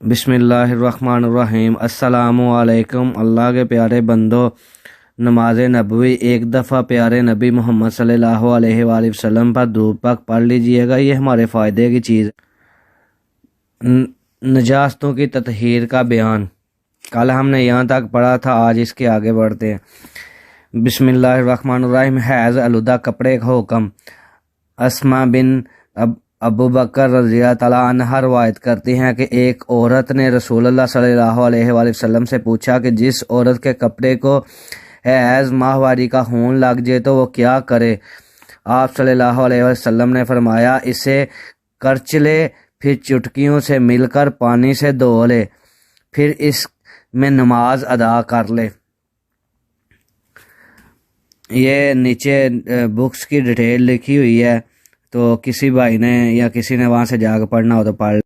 بسم اللہ الرحمن الرحیم۔ السلام علیکم۔ اللہ کے پیارے بندو، نماز نبوی ایک دفعہ پیارے نبی محمد صلی اللہ علیہ وآلہ وسلم پر درود پاک پڑھ لیجئے گا، یہ ہمارے فائدے کی چیز۔ نجاستوں کی تطہیر کا بیان، کل ہم نے یہاں تک پڑھا تھا، آج اس کے آگے بڑھتے ہیں۔ بسم اللہ الرحمن الرحیم۔ حیض علودہ کپڑے کا حکم۔ اسما بن ابو بکر رضی اللہ تعالیٰ عنہ روایت کرتی ہیں کہ ایک عورت نے رسول اللہ صلی اللہ علیہ وآلہ وسلم سے پوچھا کہ جس عورت کے کپڑے کو حیض ماہواری کا خون لگ جائے تو وہ کیا کرے؟ آپ صلی اللہ علیہ وسلم نے فرمایا، اسے کرچ لے، پھر چٹکیوں سے مل کر پانی سے دھو لے، پھر اس میں نماز ادا کر لے۔ یہ نیچے بکس کی ڈیٹیل لکھی ہوئی ہے، تو کسی بھائی نے یا کسی نے وہاں سے جا کے پڑھنا ہو تو پڑھ